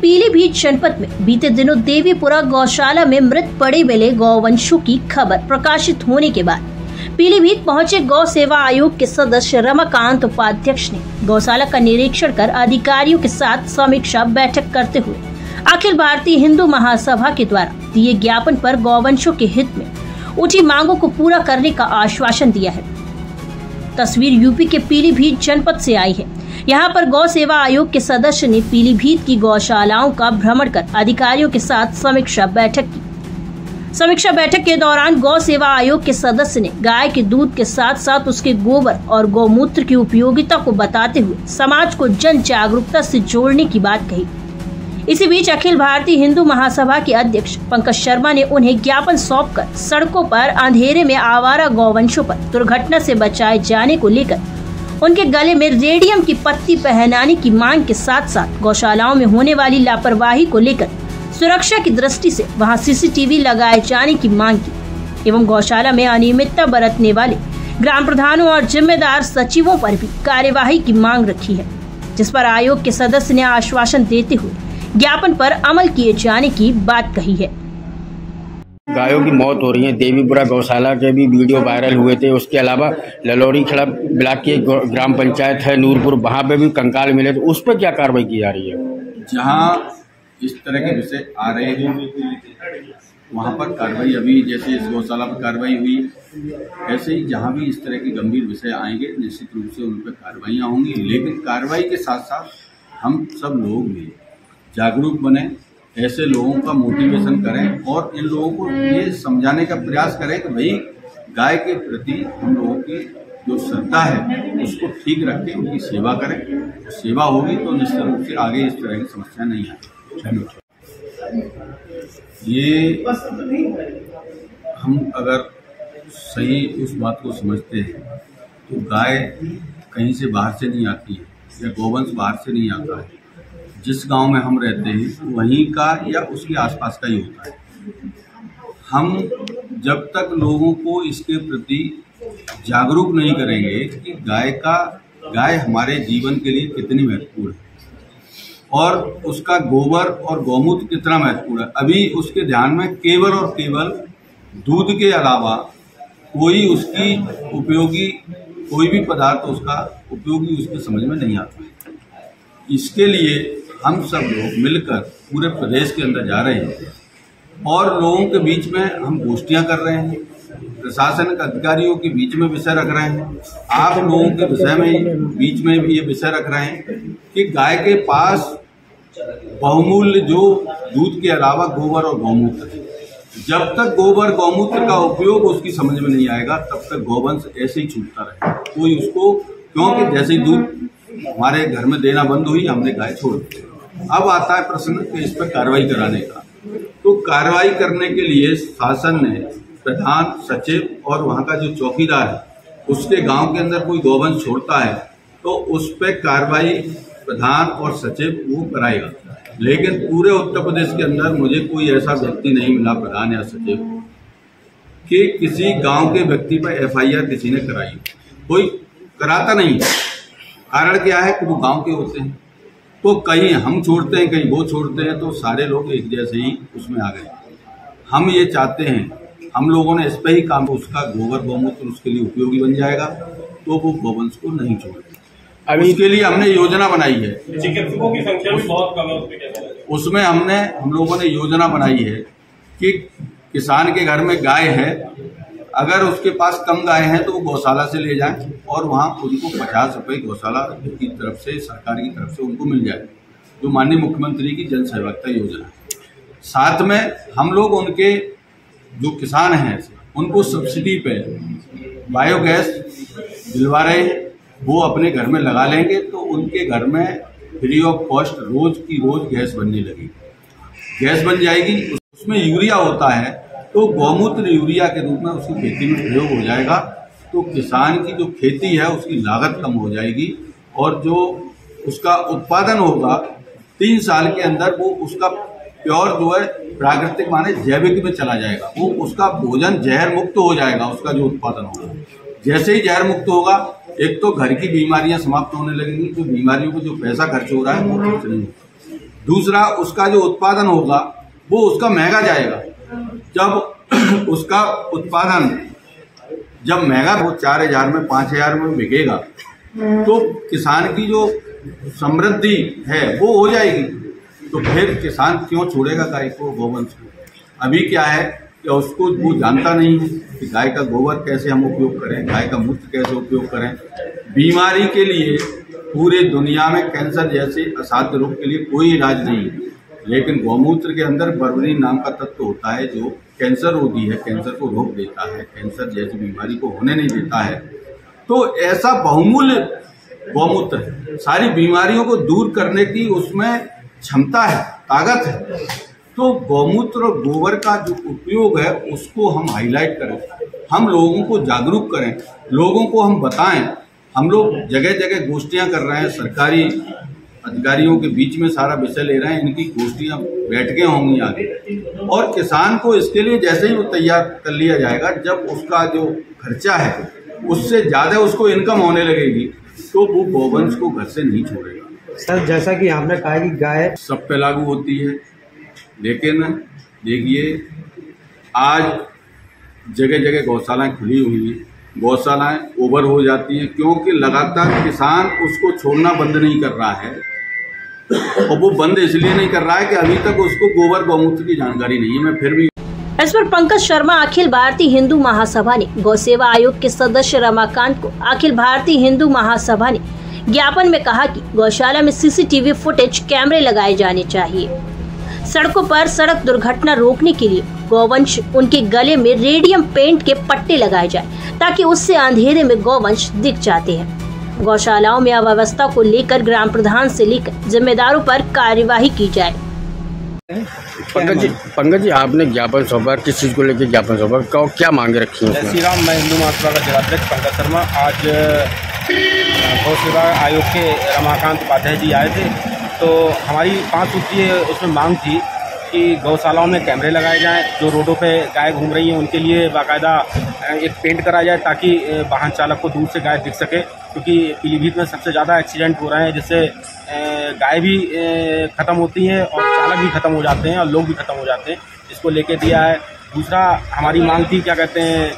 पीलीभीत जनपद में बीते दिनों देवीपुरा गौशाला में मृत पड़े मिले गौवंशों की खबर प्रकाशित होने के बाद पीलीभीत पहुंचे गौ सेवा आयोग के सदस्य रमाकांत उपाध्यक्ष ने गौशाला का निरीक्षण कर अधिकारियों के साथ समीक्षा बैठक करते हुए अखिल भारतीय हिंदू महासभा के द्वारा दिए ज्ञापन पर गौवंशों के हित में उठी मांगों को पूरा करने का आश्वासन दिया है। तस्वीर यूपी के पीलीभीत जनपद से आई है। यहाँ पर गौ सेवा आयोग के सदस्य ने पीलीभीत की गौशालाओं का भ्रमण कर अधिकारियों के साथ समीक्षा बैठक की। समीक्षा बैठक के दौरान गौ सेवा आयोग के सदस्य ने गाय के दूध के साथ साथ उसके गोबर और गौमूत्र की उपयोगिता को बताते हुए समाज को जन जागरूकता से जोड़ने की बात कही। इसी बीच अखिल भारतीय हिंदू महासभा के अध्यक्ष पंकज शर्मा ने उन्हें ज्ञापन सौंपकर सड़कों पर अंधेरे में आवारा गौवंशों पर दुर्घटना से बचाए जाने को लेकर उनके गले में रेडियम की पट्टी पहनाने की मांग के साथ साथ गौशालाओं में होने वाली लापरवाही को लेकर सुरक्षा की दृष्टि से वहां सीसीटीवी लगाए जाने की मांग की एवं गौशाला में अनियमितता बरतने वाले ग्राम प्रधानों और जिम्मेदार सचिवों पर भी कार्यवाही की मांग रखी है, जिस पर आयोग के सदस्य ने आश्वासन देते हुए ज्ञापन पर अमल किए जाने की बात कही है। गायों की मौत हो रही है। देवीपुरा गौशाला के भी वीडियो वायरल हुए थे। उसके अलावा ललोड़ी खड़ा ब्लॉक की ग्राम पंचायत है नूरपुर, वहाँ पे भी कंकाल मिले, तो उस पर क्या कार्रवाई की जा रही है? जहाँ इस तरह के विषय आ रहे हैं वहाँ पर कार्रवाई, अभी जैसे इस गौशाला पर कार्रवाई हुई, ऐसे ही जहाँ भी इस तरह के गंभीर विषय आएंगे निश्चित रूप से उन पर कार्रवाइयाँ होंगी। लेकिन कार्रवाई के साथ साथ हम सब लोग भी जागरूक बने, ऐसे लोगों का मोटिवेशन करें और इन लोगों को ये समझाने का प्रयास करें कि भाई गाय के प्रति हम लोगों की जो श्रद्धा है उसको ठीक रखें, उनकी सेवा करें। सेवा होगी तो निश्चित रूप से आगे इस तरह की समस्या नहीं आएगी। ये हम अगर सही उस बात को समझते हैं तो गाय कहीं से बाहर से नहीं आती है या गोवंश बाहर से नहीं आता है। जिस गांव में हम रहते हैं वहीं का या उसके आसपास का ही होता है। हम जब तक लोगों को इसके प्रति जागरूक नहीं करेंगे कि गाय हमारे जीवन के लिए कितनी महत्वपूर्ण है और उसका गोबर और गौमूत्र कितना महत्वपूर्ण है, अभी उसके ध्यान में केवल और केवल दूध के अलावा कोई उसकी उपयोगी कोई भी पदार्थ उसका उपयोगी उसके समझ में नहीं आता है। इसके लिए हम सब लोग मिलकर पूरे प्रदेश के अंदर जा रहे हैं और लोगों के बीच में हम गोष्ठियां कर रहे हैं, प्रशासन के अधिकारियों के बीच में विषय रख रहे हैं, आप लोगों के विषय में बीच में भी ये विषय रख रहे हैं कि गाय के पास बहुमूल्य जो दूध के अलावा गोबर और गौमूत्र है। जब तक गोबर गौमूत्र का उपयोग उसकी समझ में नहीं आएगा तब तक गौवंश ऐसे ही छूटता रहेगा। कोई उसको, क्योंकि जैसे ही दूध हमारे घर में देना बंद हुई हमने गाय छोड़ दी। अब आता है प्रश्न कि इस पर कार्रवाई कराने का। तो कार्रवाई करने के लिए शासन ने प्रधान, सचिव और वहाँ का जो चौकीदार है उसके गांव के अंदर कोई गौवंश छोड़ता है तो उस पर कार्रवाई प्रधान और सचिव वो कराएगा। लेकिन पूरे उत्तर प्रदेश के अंदर मुझे कोई ऐसा व्यक्ति नहीं मिला, प्रधान या सचिव, कि किसी गांव के व्यक्ति पर FIR किसी ने कराई। कोई कराता नहीं। कारण क्या है कि वो गांव के होते हैं, तो कहीं हम छोड़ते हैं कहीं वो छोड़ते हैं, तो सारे लोग एक जैसे ही उसमें आ गए। हम ये चाहते हैं, हम लोगों ने इस पर ही काम, उसका गोबर गौमूत्र उसके लिए उपयोगी बन जाएगा तो वो गौवंश को नहीं छोड़ेगा। अभी इसके लिए हमने योजना बनाई है। चिकित्सकों की संख्या भी बहुत कम है उसमें हम लोगों ने योजना बनाई है कि किसान के घर में गाय है, अगर उसके पास कम गाय हैं तो वो गौशाला से ले जाएं और वहाँ उनको 50 रुपये गौशाला की तरफ से, सरकार की तरफ से उनको मिल जाए, जो माननीय मुख्यमंत्री की जन सहभागिता योजना है। साथ में हम लोग उनके जो किसान हैं उनको सब्सिडी पे बायोगैस दिलवा रहे हैं, वो अपने घर में लगा लेंगे तो उनके घर में फ्री ऑफ कॉस्ट रोज की रोज गैस बनने लगेगी। गैस बन जाएगी, उसमें यूरिया होता है तो गौमूत्र यूरिया के रूप में उसकी खेती में प्रयोग हो जाएगा, तो किसान की जो खेती है उसकी लागत कम हो जाएगी और जो उसका उत्पादन होगा 3 साल के अंदर वो उसका प्योर जो है प्राकृतिक माने जैविक में चला जाएगा। वो उसका भोजन जहर मुक्त हो जाएगा, उसका जो उत्पादन होगा। जैसे ही जहर मुक्त होगा, एक तो घर की बीमारियां समाप्त होने लगेंगी, जो बीमारियों को जो पैसा खर्च हो रहा है वो खर्च नहीं होगा। दूसरा, उसका जो उत्पादन होगा वो उसका महंगा जाएगा। जब उसका उत्पादन जब महंगा वो 4,000 में 5,000 में बिकेगा तो किसान की जो समृद्धि है वो हो जाएगी। तो फिर किसान क्यों छोड़ेगा गाय को, गोवंश को? अभी क्या है कि उसको वो जानता नहीं है कि गाय का गोबर कैसे हम उपयोग करें, गाय का मूत्र कैसे उपयोग करें। बीमारी के लिए पूरे दुनिया में कैंसर जैसे असाध्य रोग के लिए कोई इलाज नहीं है, लेकिन गौमूत्र के अंदर बर्बरीन नाम का तत्व होता है जो कैंसर रोधी है, कैंसर को रोक देता है, कैंसर जैसी बीमारी को होने नहीं देता है। तो ऐसा बहुमूल्य गौमूत्र है, सारी बीमारियों को दूर करने की उसमें क्षमता है, ताकत है। तो गौमूत्र और गोबर का जो उपयोग है उसको हम हाईलाइट करें, हम लोगों को जागरूक करें, लोगों को हम बताएं। हम लोग जगह जगह गोष्ठियां कर रहे हैं, सरकारी अधिकारियों के बीच में सारा विषय ले रहे हैं, इनकी गोष्ठियां बैठकें होंगी आगे। और किसान को इसके लिए जैसे ही वो तैयार कर लिया जाएगा, जब उसका जो खर्चा है उससे ज़्यादा उसको इनकम होने लगेगी तो वो गोवंश को घर से नहीं छोड़ेगा। सर, जैसा कि आपने कहा कि गाय सब पे लागू होती है, लेकिन देखिए आज जगह जगह गौशालाएं खुली हुई हैं, गौशालाएं ओवर हो जाती हैं क्योंकि लगातार किसान उसको छोड़ना बंद नहीं कर रहा है। और वो बंद इसलिए नहीं कर रहा है कि अभी तक उसको गोबर गौमूत्र की जानकारी नहीं है। मैं फिर भी इस पर पंकज शर्मा अखिल भारतीय हिंदू महासभा ने गौ सेवा आयोग के सदस्य रमाकांत को अखिल भारतीय हिंदू महासभा ने ज्ञापन में कहा कि गौशाला में सीसीटीवी फुटेज कैमरे लगाए जाने चाहिए। सड़कों पर सड़क दुर्घटना रोकने के लिए गौवंश उनके गले में रेडियम पेंट के पट्टे लगाए जाए ताकि उससे अंधेरे में गौवंश दिख जाते हैं। गौशालाओं में अव्यवस्था को लेकर ग्राम प्रधान से लेकर जिम्मेदारों पर कार्यवाही की जाए। पंकज जी, आपने ज्ञापन सौंपा, किस चीज को लेकर ज्ञापन सौंपा, क्या मांगे रखी है? जय श्री राम। मैं हिंदू महासभा का जिलाध्यक्ष पंकज शर्मा। आज गौ सेवा आयोग के रमाकांत उपाध्याय जी आए थे, तो हमारी 5 सूत्रीय उसमें मांग थी कि गौशालाओं में कैमरे लगाए जाएं, जो रोडों पे गाय घूम रही हैं उनके लिए बाकायदा एक पेंट कराया जाए ताकि वाहन चालक को दूर से गाय दिख सके, क्योंकि पीलीभीत में सबसे ज़्यादा एक्सीडेंट हो रहे हैं, जिससे गाय भी ख़त्म होती हैं और चालक भी ख़त्म हो जाते हैं और लोग भी ख़त्म हो जाते हैं। इसको लेके दिया है। दूसरा हमारी मांग थी, क्या कहते हैं,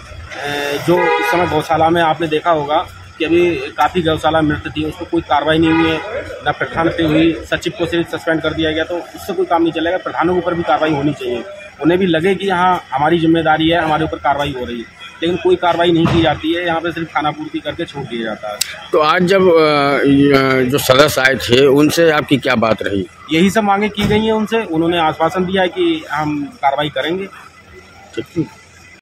जो इस समय गौशाला में आपने देखा होगा कि अभी काफ़ी गौशाला मृत थी, उसको कोई कार्रवाई नहीं हुई है, न प्रधान पे हुई, सचिव को सिर्फ सस्पेंड कर दिया गया, तो उससे कोई काम नहीं चलेगा। प्रधानों के ऊपर भी कार्रवाई होनी चाहिए, उन्हें भी लगे कि यहाँ हमारी जिम्मेदारी है, हमारे ऊपर कार्रवाई हो रही है, लेकिन कोई कार्रवाई नहीं की जाती है। यहाँ पे सिर्फ खाना पूर्ति करके छोड़ दिया जाता है। तो आज जब जो सदस्य आए थे उनसे आपकी क्या बात रही? यही सब मांगे की गई हैं उनसे, उन्होंने आश्वासन दिया है कि हम कार्रवाई करेंगे। ठीक।